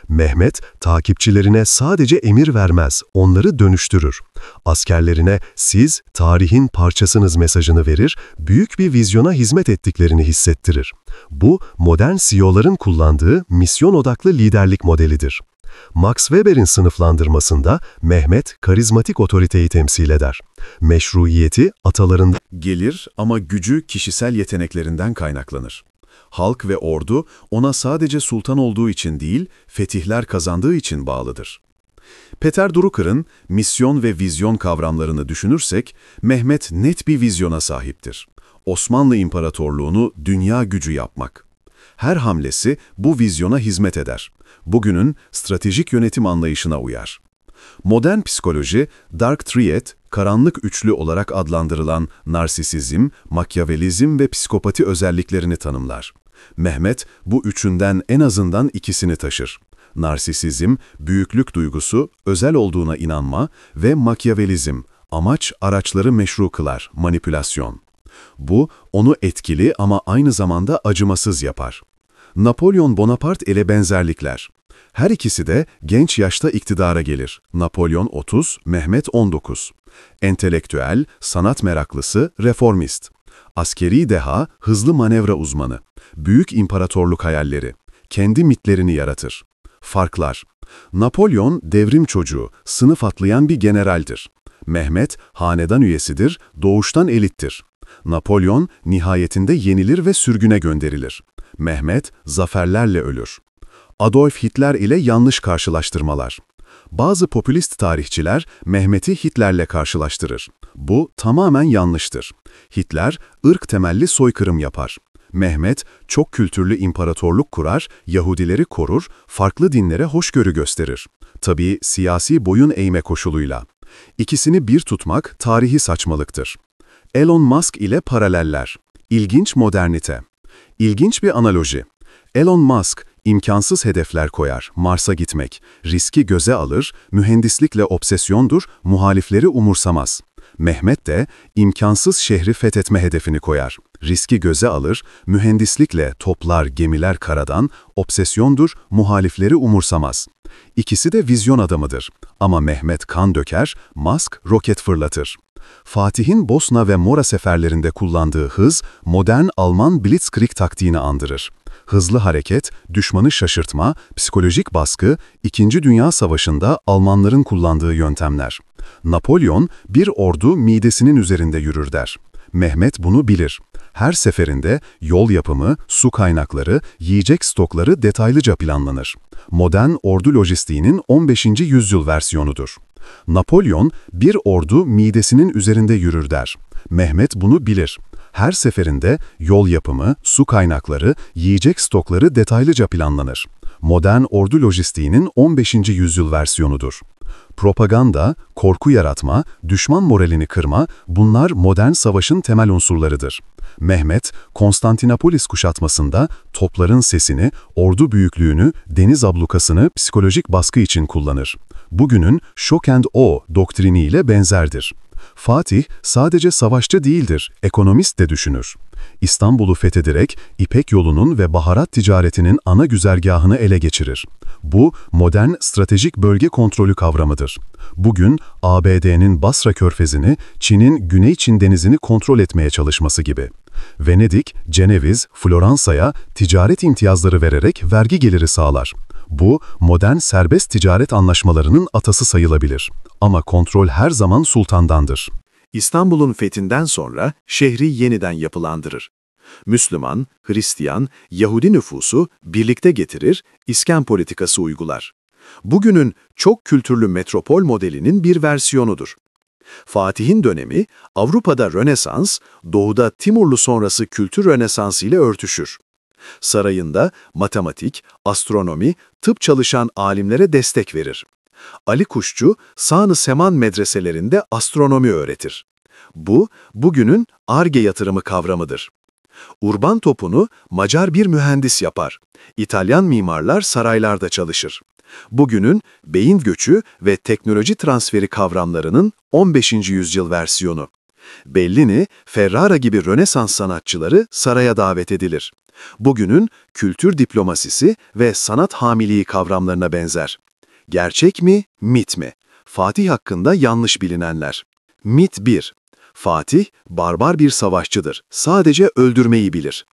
Mehmet, takipçilerine sadece emir vermez, onları dönüştürür. Askerlerine siz tarihin parçasınız mesajını verir, büyük bir vizyona hizmet ettiklerini hissettirir. Bu, modern CEO'ların kullandığı misyon odaklı liderlik modelidir. Max Weber'in sınıflandırmasında Mehmet, karizmatik otoriteyi temsil eder. Meşruiyeti atalarında Gelir ama gücü kişisel yeteneklerinden kaynaklanır. Halk ve ordu ona sadece sultan olduğu için değil, fetihler kazandığı için bağlıdır. Peter Drucker'ın misyon ve vizyon kavramlarını düşünürsek, Mehmet net bir vizyona sahiptir. Osmanlı İmparatorluğunu dünya gücü yapmak. Her hamlesi bu vizyona hizmet eder. Bugünün stratejik yönetim anlayışına uyar. Modern psikoloji, Dark Triad, karanlık üçlü olarak adlandırılan narsisizm, makyavelizm ve psikopati özelliklerini tanımlar. Mehmet, bu üçünden en azından ikisini taşır. Narsisizm, büyüklük duygusu, özel olduğuna inanma ve makyavelizm, amaç araçları meşru kılar, manipülasyon. Bu, onu etkili ama aynı zamanda acımasız yapar. Napolyon Bonaparte ile benzerlikler. Her ikisi de genç yaşta iktidara gelir. Napolyon 30, Mehmet 19. Entelektüel, sanat meraklısı, reformist. Askeri deha, hızlı manevra uzmanı. Büyük imparatorluk hayalleri. Kendi mitlerini yaratır. Farklar. Napolyon devrim çocuğu, sınıf atlayan bir generaldir. Mehmet hanedan üyesidir, doğuştan elittir. Napolyon nihayetinde yenilir ve sürgüne gönderilir. Mehmet zaferlerle ölür. Adolf Hitler ile yanlış karşılaştırmalar. Bazı popülist tarihçiler Mehmet'i Hitler'le karşılaştırır. Bu tamamen yanlıştır. Hitler ırk temelli soykırım yapar. Mehmet çok kültürlü imparatorluk kurar, Yahudileri korur, farklı dinlere hoşgörü gösterir. Tabii siyasi boyun eğme koşuluyla. İkisini bir tutmak tarihi saçmalıktır. Elon Musk ile paraleller. İlginç modernite. İlginç bir analoji. Elon Musk imkansız hedefler koyar, Mars'a gitmek, riski göze alır, mühendislikle obsesyondur, muhalifleri umursamaz. Mehmet de imkansız şehri fethetme hedefini koyar, riski göze alır, mühendislikle toplar gemiler karadan, obsesyondur, muhalifleri umursamaz. İkisi de vizyon adamıdır ama Mehmet kan döker, Musk roket fırlatır. Fatih'in Bosna ve Mora seferlerinde kullandığı hız, modern Alman Blitzkrieg taktiğini andırır. Hızlı hareket, düşmanı şaşırtma, psikolojik baskı, İkinci Dünya Savaşı'nda Almanların kullandığı yöntemler. Napolyon, bir ordu midesinin üzerinde yürür der. Mehmet bunu bilir. Her seferinde yol yapımı, su kaynakları, yiyecek stokları detaylıca planlanır. Modern ordu lojistiğinin 15. yüzyıl versiyonudur. Napolyon, bir ordu midesinin üzerinde yürür der. Mehmet bunu bilir. Her seferinde yol yapımı, su kaynakları, yiyecek stokları detaylıca planlanır. Modern ordu lojistiğinin 15. yüzyıl versiyonudur. Propaganda, korku yaratma, düşman moralini kırma, bunlar modern savaşın temel unsurlarıdır. Mehmet, Konstantinopolis kuşatmasında topların sesini, ordu büyüklüğünü, deniz ablukasını psikolojik baskı için kullanır. Bugünün shock and awe doktriniyle benzerdir. Fatih sadece savaşçı değildir, ekonomist de düşünür. İstanbul'u fethederek İpek yolunun ve baharat ticaretinin ana güzergahını ele geçirir. Bu, modern stratejik bölge kontrolü kavramıdır. Bugün ABD'nin Basra Körfezi'ni, Çin'in Güney Çin Denizi'ni kontrol etmeye çalışması gibi. Venedik, Ceneviz, Floransa'ya ticaret imtiyazları vererek vergi geliri sağlar. Bu, modern serbest ticaret anlaşmalarının atası sayılabilir. Ama kontrol her zaman sultandandır. İstanbul'un fethinden sonra şehri yeniden yapılandırır. Müslüman, Hristiyan, Yahudi nüfusu birlikte getirir, iskan politikası uygular. Bugünün çok kültürlü metropol modelinin bir versiyonudur. Fatih'in dönemi, Avrupa'da Rönesans, Doğu'da Timurlu sonrası kültür Rönesansı ile örtüşür. Sarayında matematik, astronomi, tıp çalışan alimlere destek verir. Ali Kuşçu, Sağ-ı Seman medreselerinde astronomi öğretir. Bu, bugünün Ar-Ge yatırımı kavramıdır. Urban Topunu Macar bir mühendis yapar. İtalyan mimarlar saraylarda çalışır. Bugünün beyin göçü ve teknoloji transferi kavramlarının 15. yüzyıl versiyonu. Bellini, Ferrara gibi Rönesans sanatçıları saraya davet edilir. Bugünün kültür diplomasisi ve sanat hamiliği kavramlarına benzer. Gerçek mi, mit mi? Fatih hakkında yanlış bilinenler. Mit 1. Fatih, barbar bir savaşçıdır. Sadece öldürmeyi bilir.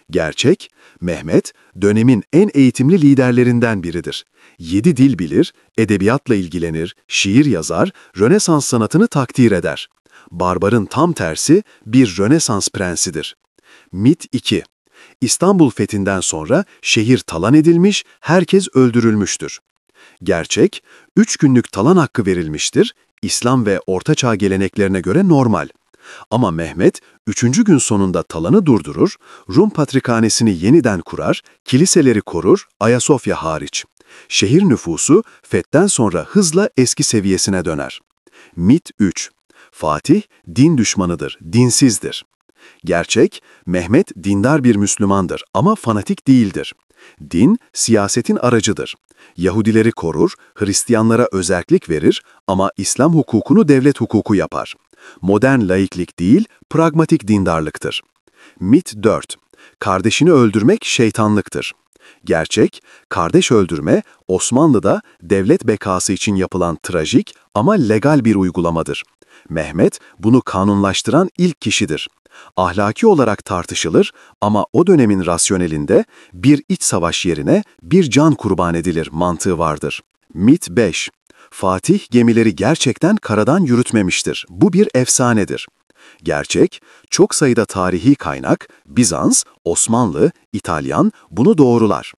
Gerçek, Mehmet, dönemin en eğitimli liderlerinden biridir. 7 dil bilir, edebiyatla ilgilenir, şiir yazar, Rönesans sanatını takdir eder. Barbarın tam tersi bir Rönesans prensidir. Mit 2. İstanbul fethinden sonra şehir talan edilmiş, herkes öldürülmüştür. Gerçek, 3 günlük talan hakkı verilmiştir, İslam ve Ortaçağ geleneklerine göre normal. Ama Mehmet, 3. gün sonunda talanı durdurur, Rum patrikhanesini yeniden kurar, kiliseleri korur, Ayasofya hariç. Şehir nüfusu fetten sonra hızla eski seviyesine döner. Mit 3. Fatih, din düşmanıdır, dinsizdir. Gerçek, Mehmet dindar bir Müslümandır ama fanatik değildir. Din, siyasetin aracıdır. Yahudileri korur, Hristiyanlara özerklik verir ama İslam hukukunu devlet hukuku yapar. Modern laiklik değil, pragmatik dindarlıktır. Mit 4. Kardeşini öldürmek şeytanlıktır. Gerçek, kardeş öldürme, Osmanlı'da devlet bekası için yapılan trajik ama legal bir uygulamadır. Mehmet, bunu kanunlaştıran ilk kişidir. Ahlaki olarak tartışılır ama o dönemin rasyonelinde bir iç savaş yerine bir can kurban edilir mantığı vardır. Mit 5. Fatih gemileri gerçekten karadan yürütmemiştir. Bu bir efsanedir. Gerçek, çok sayıda tarihi kaynak, Bizans, Osmanlı, İtalyan bunu doğrular.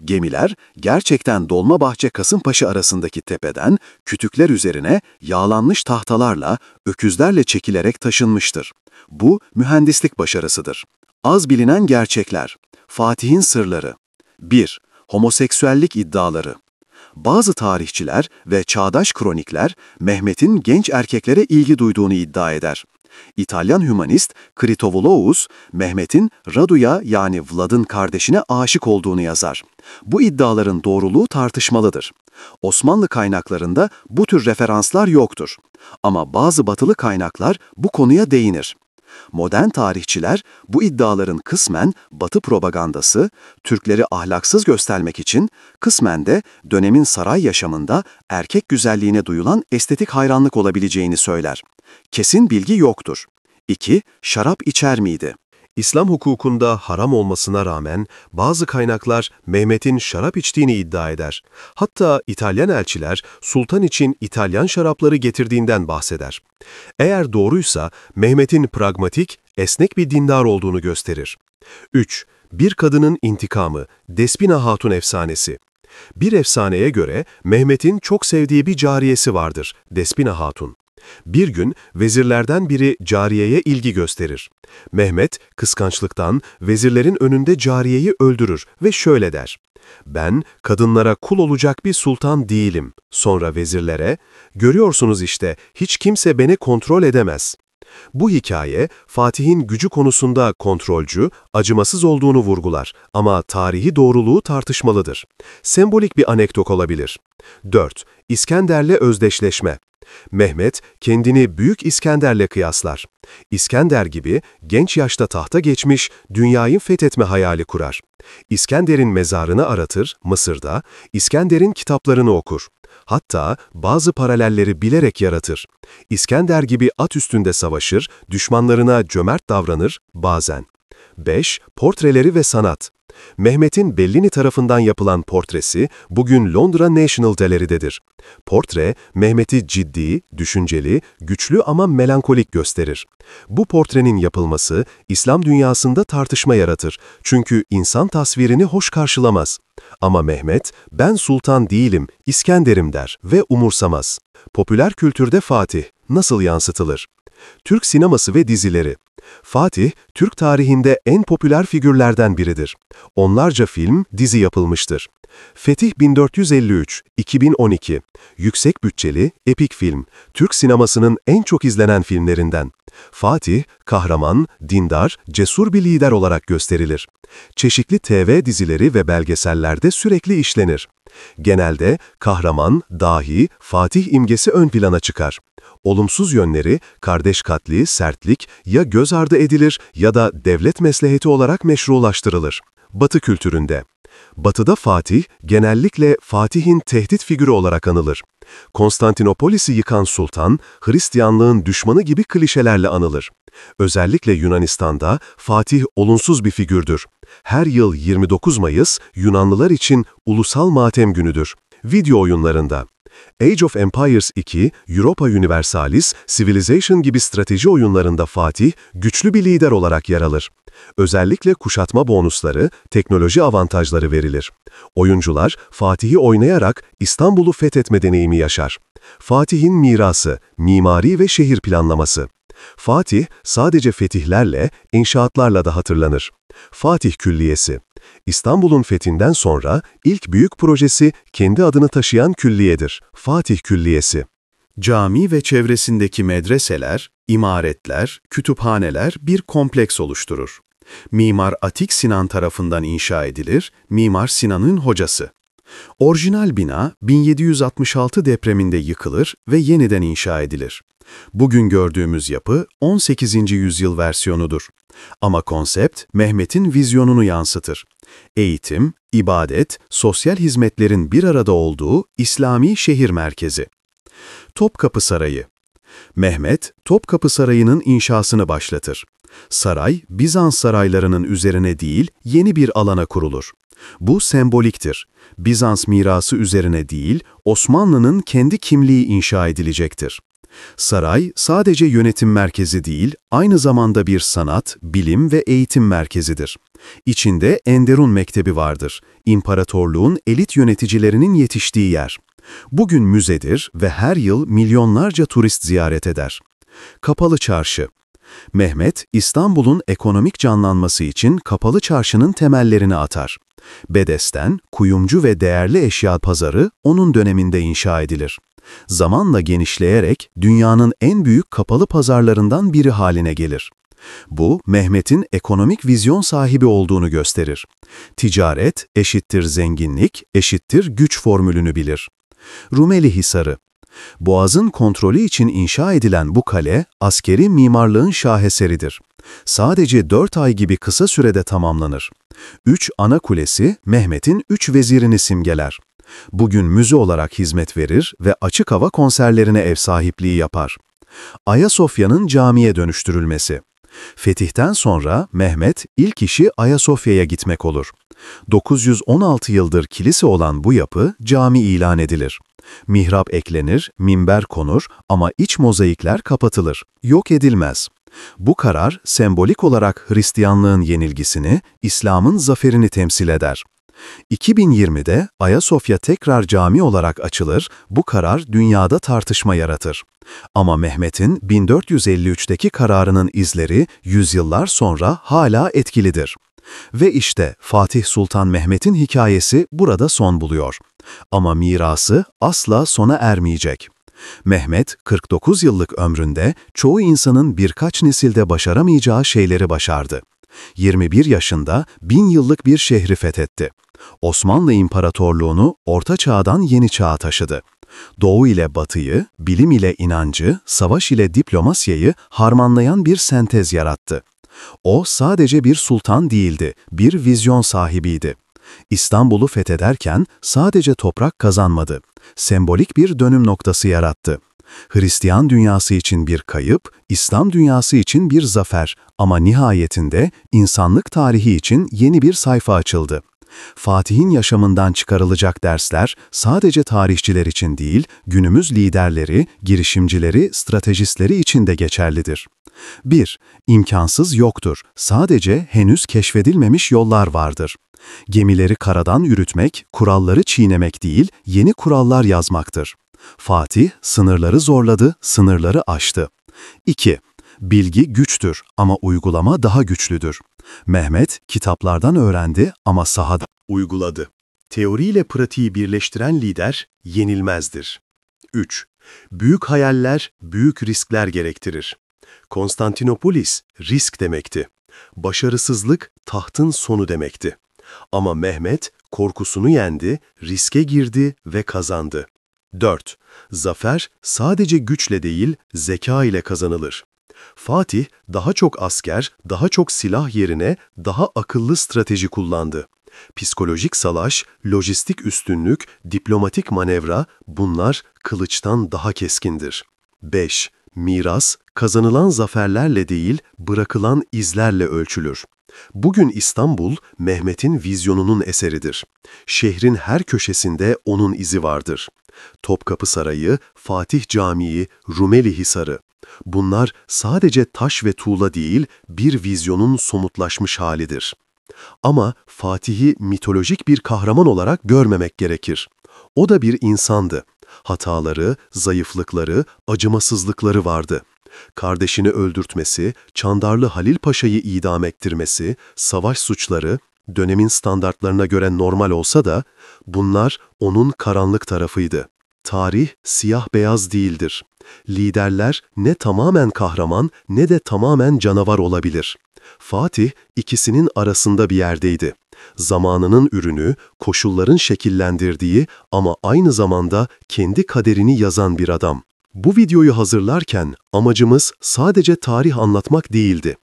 Gemiler gerçekten Dolmabahçe-Kasımpaşa arasındaki tepeden kütükler üzerine yağlanmış tahtalarla, öküzlerle çekilerek taşınmıştır. Bu mühendislik başarısıdır. Az bilinen gerçekler. Fatih'in sırları. 1. Homoseksüellik iddiaları. Bazı tarihçiler ve çağdaş kronikler Mehmet'in genç erkeklere ilgi duyduğunu iddia eder. İtalyan hümanist Kritovolous, Mehmet'in Radu'ya yani Vlad'ın kardeşine aşık olduğunu yazar. Bu iddiaların doğruluğu tartışmalıdır. Osmanlı kaynaklarında bu tür referanslar yoktur. Ama bazı batılı kaynaklar bu konuya değinir. Modern tarihçiler bu iddiaların kısmen Batı propagandası, Türkleri ahlaksız göstermek için, kısmen de dönemin saray yaşamında erkek güzelliğine duyulan estetik hayranlık olabileceğini söyler. Kesin bilgi yoktur. 2. Şarap içer miydi? İslam hukukunda haram olmasına rağmen bazı kaynaklar Mehmet'in şarap içtiğini iddia eder. Hatta İtalyan elçiler sultan için İtalyan şarapları getirdiğinden bahseder. Eğer doğruysa Mehmet'in pragmatik, esnek bir dindar olduğunu gösterir. 3. Bir kadının intikamı, Despina Hatun efsanesi. Bir efsaneye göre Mehmet'in çok sevdiği bir cariyesi vardır, Despina Hatun. Bir gün vezirlerden biri cariyeye ilgi gösterir. Mehmet kıskançlıktan vezirlerin önünde cariyeyi öldürür ve şöyle der: "Ben kadınlara kul olacak bir sultan değilim." Sonra vezirlere, "Görüyorsunuz işte, hiç kimse beni kontrol edemez." Bu hikaye Fatih'in gücü konusunda kontrolcü, acımasız olduğunu vurgular ama tarihi doğruluğu tartışmalıdır. Sembolik bir anekdot olabilir. 4. İskender'le özdeşleşme. Mehmet kendini Büyük İskender'le kıyaslar. İskender gibi genç yaşta tahta geçmiş, dünyayı fethetme hayali kurar. İskender'in mezarını aratır, Mısır'da, İskender'in kitaplarını okur. Hatta bazı paralelleri bilerek yaratır. İskender gibi at üstünde savaşır, düşmanlarına cömert davranır, bazen. 5. Portreleri ve sanat. Mehmet'in Bellini tarafından yapılan portresi bugün Londra National Gallery'dedir. Portre, Mehmet'i ciddi, düşünceli, güçlü ama melankolik gösterir. Bu portrenin yapılması İslam dünyasında tartışma yaratır çünkü insan tasvirini hoş karşılamaz. Ama Mehmet, "Ben sultan değilim, İskender'im" der ve umursamaz. Popüler kültürde Fatih nasıl yansıtılır? Türk sineması ve dizileri. Fatih, Türk tarihinde en popüler figürlerden biridir. Onlarca film, dizi yapılmıştır. Fetih 1453, 2012. Yüksek bütçeli, epik film. Türk sinemasının en çok izlenen filmlerinden. Fatih, kahraman, dindar, cesur bir lider olarak gösterilir. Çeşitli TV dizileri ve belgesellerde sürekli işlenir. Genelde kahraman, dahi, Fatih imgesi ön plana çıkar. Olumsuz yönleri, kardeş katli, sertlik ya göz ardı edilir ya da devlet mesleheti olarak meşrulaştırılır. Batı kültüründe. Batı'da Fatih, genellikle Fatih'in tehdit figürü olarak anılır. Konstantinopolis'i yıkan sultan, Hristiyanlığın düşmanı gibi klişelerle anılır. Özellikle Yunanistan'da Fatih olumsuz bir figürdür. Her yıl 29 Mayıs, Yunanlılar için ulusal matem günüdür. Video oyunlarında. Age of Empires 2, Europa Universalis, Civilization gibi strateji oyunlarında Fatih, güçlü bir lider olarak yer alır. Özellikle kuşatma bonusları, teknoloji avantajları verilir. Oyuncular, Fatih'i oynayarak İstanbul'u fethetme deneyimi yaşar. Fatih'in mirası, mimari ve şehir planlaması. Fatih sadece fetihlerle, inşaatlarla da hatırlanır. Fatih Külliyesi. İstanbul'un fethinden sonra ilk büyük projesi kendi adını taşıyan külliyedir. Fatih Külliyesi. Cami ve çevresindeki medreseler, imaretler, kütüphaneler bir kompleks oluşturur. Mimar Atik Sinan tarafından inşa edilir, Mimar Sinan'ın hocası. Orijinal bina 1766 depreminde yıkılır ve yeniden inşa edilir. Bugün gördüğümüz yapı 18. yüzyıl versiyonudur. Ama konsept Mehmet'in vizyonunu yansıtır. Eğitim, ibadet, sosyal hizmetlerin bir arada olduğu İslami şehir merkezi. Topkapı Sarayı. Mehmet, Topkapı Sarayı'nın inşasını başlatır. Saray, Bizans saraylarının üzerine değil, yeni bir alana kurulur. Bu semboliktir. Bizans mirası üzerine değil, Osmanlı'nın kendi kimliği inşa edilecektir. Saray, sadece yönetim merkezi değil, aynı zamanda bir sanat, bilim ve eğitim merkezidir. İçinde Enderun Mektebi vardır, imparatorluğun elit yöneticilerinin yetiştiği yer. Bugün müzedir ve her yıl milyonlarca turist ziyaret eder. Kapalı Çarşı. Mehmet, İstanbul'un ekonomik canlanması için Kapalı Çarşı'nın temellerini atar. Bedesten, kuyumcu ve değerli eşya pazarı onun döneminde inşa edilir. Zamanla genişleyerek dünyanın en büyük kapalı pazarlarından biri haline gelir. Bu, Mehmet'in ekonomik vizyon sahibi olduğunu gösterir. Ticaret eşittir zenginlik, eşittir güç formülünü bilir. Rumeli Hisarı. Boğaz'ın kontrolü için inşa edilen bu kale, askeri mimarlığın şaheseridir. Sadece 4 ay gibi kısa sürede tamamlanır. 3 ana kulesi, Mehmet'in 3 vezirini simgeler. Bugün müze olarak hizmet verir ve açık hava konserlerine ev sahipliği yapar. Ayasofya'nın camiye dönüştürülmesi. Fetihten sonra Mehmet ilk işi Ayasofya'ya gitmek olur. 916 yıldır kilise olan bu yapı cami ilan edilir. Mihrap eklenir, minber konur ama iç mozaikler kapatılır, yok edilmez. Bu karar sembolik olarak Hristiyanlığın yenilgisini, İslam'ın zaferini temsil eder. 2020'de Ayasofya tekrar cami olarak açılır, bu karar dünyada tartışma yaratır. Ama Mehmet'in 1453'teki kararının izleri yüzyıllar sonra hala etkilidir. Ve işte Fatih Sultan Mehmet'in hikayesi burada son buluyor. Ama mirası asla sona ermeyecek. Mehmet, 49 yıllık ömründe çoğu insanın birkaç nesilde başaramayacağı şeyleri başardı. 21 yaşında 1000 yıllık bir şehri fethetti. Osmanlı İmparatorluğunu Orta Çağ'dan Yeni Çağ'a taşıdı. Doğu ile Batı'yı, bilim ile inancı, savaş ile diplomasiyayı harmanlayan bir sentez yarattı. O sadece bir sultan değildi, bir vizyon sahibiydi. İstanbul'u fethederken sadece toprak kazanmadı, sembolik bir dönüm noktası yarattı. Hristiyan dünyası için bir kayıp, İslam dünyası için bir zafer ama nihayetinde insanlık tarihi için yeni bir sayfa açıldı. Fatih'in yaşamından çıkarılacak dersler sadece tarihçiler için değil, günümüz liderleri, girişimcileri, stratejistleri için de geçerlidir. 1. İmkansız yoktur. Sadece henüz keşfedilmemiş yollar vardır. Gemileri karadan yürütmek, kuralları çiğnemek değil, yeni kurallar yazmaktır. Fatih, sınırları zorladı, sınırları aştı. 2. Bilgi güçtür ama uygulama daha güçlüdür. Mehmet, kitaplardan öğrendi ama sahada Uyguladı. Teoriyle pratiği birleştiren lider yenilmezdir. 3. Büyük hayaller, büyük riskler gerektirir. Konstantinopolis, risk demekti. Başarısızlık, tahtın sonu demekti. Ama Mehmet, korkusunu yendi, riske girdi ve kazandı. 4. Zafer, sadece güçle değil, zeka ile kazanılır. Fatih, daha çok asker, daha çok silah yerine daha akıllı strateji kullandı. Psikolojik savaş, lojistik üstünlük, diplomatik manevra, bunlar kılıçtan daha keskindir. 5. Miras, kazanılan zaferlerle değil, bırakılan izlerle ölçülür. Bugün İstanbul, Mehmet'in vizyonunun eseridir. Şehrin her köşesinde onun izi vardır. Topkapı Sarayı, Fatih Camii, Rumeli Hisarı. Bunlar sadece taş ve tuğla değil, bir vizyonun somutlaşmış halidir. Ama Fatih'i mitolojik bir kahraman olarak görmemek gerekir. O da bir insandı. Hataları, zayıflıkları, acımasızlıkları vardı. Kardeşini öldürtmesi, Çandarlı Halil Paşa'yı idam ettirmesi, savaş suçları, dönemin standartlarına göre normal olsa da bunlar onun karanlık tarafıydı. Tarih siyah beyaz değildir. Liderler ne tamamen kahraman ne de tamamen canavar olabilir. Fatih ikisinin arasında bir yerdeydi. Zamanının ürünü, koşulların şekillendirdiği ama aynı zamanda kendi kaderini yazan bir adam. Bu videoyu hazırlarken amacımız sadece tarih anlatmak değildi.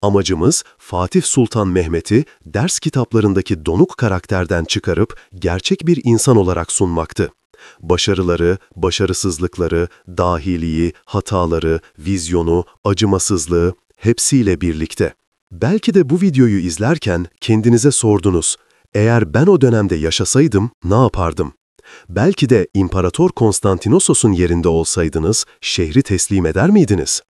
Amacımız Fatih Sultan Mehmet'i ders kitaplarındaki donuk karakterden çıkarıp gerçek bir insan olarak sunmaktı. Başarıları, başarısızlıkları, dahiliği, hataları, vizyonu, acımasızlığı hepsiyle birlikte. Belki de bu videoyu izlerken kendinize sordunuz, eğer ben o dönemde yaşasaydım ne yapardım? Belki de İmparator Konstantinosos'un yerinde olsaydınız şehri teslim eder miydiniz?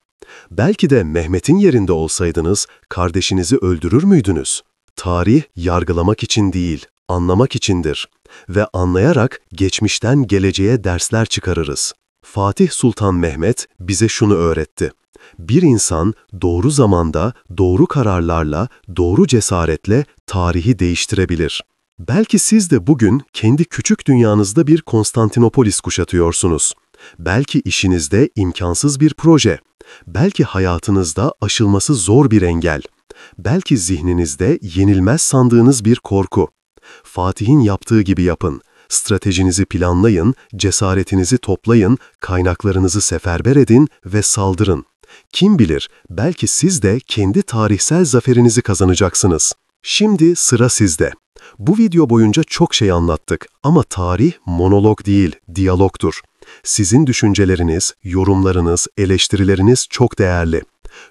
Belki de Mehmet'in yerinde olsaydınız kardeşinizi öldürür müydünüz? Tarih yargılamak için değil, anlamak içindir. Ve anlayarak geçmişten geleceğe dersler çıkarırız. Fatih Sultan Mehmet bize şunu öğretti. Bir insan doğru zamanda, doğru kararlarla, doğru cesaretle tarihi değiştirebilir. Belki siz de bugün kendi küçük dünyanızda bir Konstantinopolis kuşatıyorsunuz. Belki işinizde imkansız bir proje. Belki hayatınızda aşılması zor bir engel. Belki zihninizde yenilmez sandığınız bir korku. Fatih'in yaptığı gibi yapın. Stratejinizi planlayın, cesaretinizi toplayın, kaynaklarınızı seferber edin ve saldırın. Kim bilir, belki siz de kendi tarihsel zaferinizi kazanacaksınız. Şimdi sıra sizde. Bu video boyunca çok şey anlattık ama tarih monolog değil, diyalogtur. Sizin düşünceleriniz, yorumlarınız, eleştirileriniz çok değerli.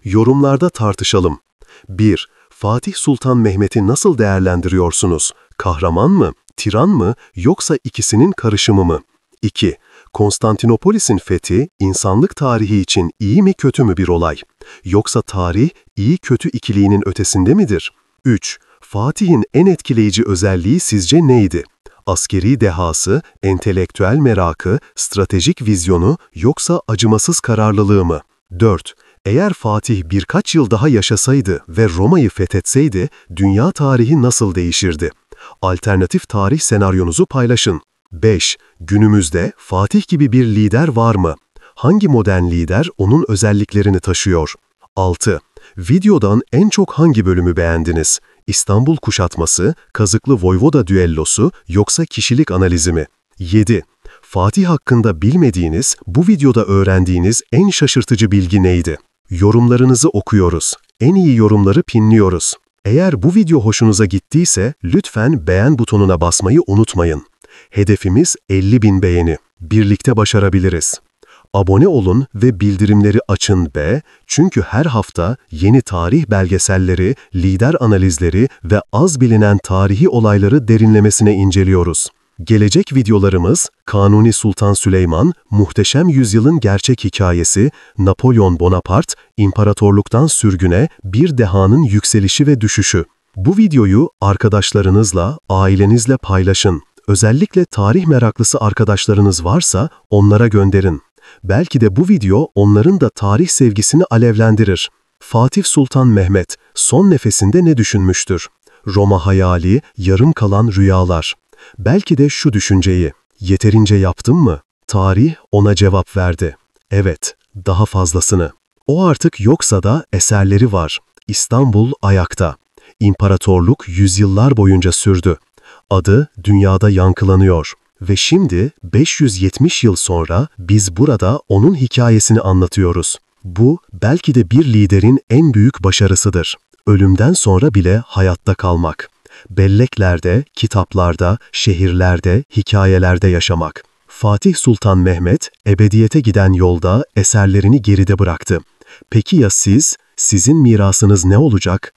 Yorumlarda tartışalım. 1. Fatih Sultan Mehmet'i nasıl değerlendiriyorsunuz? Kahraman mı, tiran mı, yoksa ikisinin karışımı mı? 2. Konstantinopolis'in fethi, insanlık tarihi için iyi mi kötü mü bir olay? Yoksa tarih, iyi-kötü ikiliğinin ötesinde midir? 3. Fatih'in en etkileyici özelliği sizce neydi? Askeri dehası, entelektüel merakı, stratejik vizyonu, yoksa acımasız kararlılığı mı? 4. Eğer Fatih birkaç yıl daha yaşasaydı ve Roma'yı fethetseydi, dünya tarihi nasıl değişirdi? Alternatif tarih senaryonuzu paylaşın. 5. Günümüzde Fatih gibi bir lider var mı? Hangi modern lider onun özelliklerini taşıyor? 6. Videodan en çok hangi bölümü beğendiniz? İstanbul kuşatması, Kazıklı Voyvoda düellosu, yoksa kişilik analizi mi? 7. Fatih hakkında bilmediğiniz, bu videoda öğrendiğiniz en şaşırtıcı bilgi neydi? Yorumlarınızı okuyoruz. En iyi yorumları pinliyoruz. Eğer bu video hoşunuza gittiyse lütfen beğen butonuna basmayı unutmayın. Hedefimiz 50.000 beğeni. Birlikte başarabiliriz. Abone olun ve bildirimleri açın çünkü her hafta yeni tarih belgeselleri, lider analizleri ve az bilinen tarihi olayları derinlemesine inceliyoruz. Gelecek videolarımız Kanuni Sultan Süleyman, Muhteşem Yüzyılın Gerçek Hikayesi, Napolyon Bonaparte, İmparatorluktan Sürgüne, Bir Dehanın Yükselişi ve Düşüşü. Bu videoyu arkadaşlarınızla, ailenizle paylaşın. Özellikle tarih meraklısı arkadaşlarınız varsa onlara gönderin. Belki de bu video onların da tarih sevgisini alevlendirir. Fatih Sultan Mehmet son nefesinde ne düşünmüştür? Roma hayali, yarım kalan rüyalar. Belki de şu düşünceyi, yeterince yaptım mı? Tarih ona cevap verdi. Evet, daha fazlasını. O artık yoksa da eserleri var. İstanbul ayakta. İmparatorluk yüzyıllar boyunca sürdü. Adı dünyada yankılanıyor. Ve şimdi 570 yıl sonra biz burada onun hikayesini anlatıyoruz. Bu belki de bir liderin en büyük başarısıdır. Ölümden sonra bile hayatta kalmak. Belleklerde, kitaplarda, şehirlerde, hikayelerde yaşamak. Fatih Sultan Mehmet, ebediyete giden yolda eserlerini geride bıraktı. Peki ya siz, sizin mirasınız ne olacak?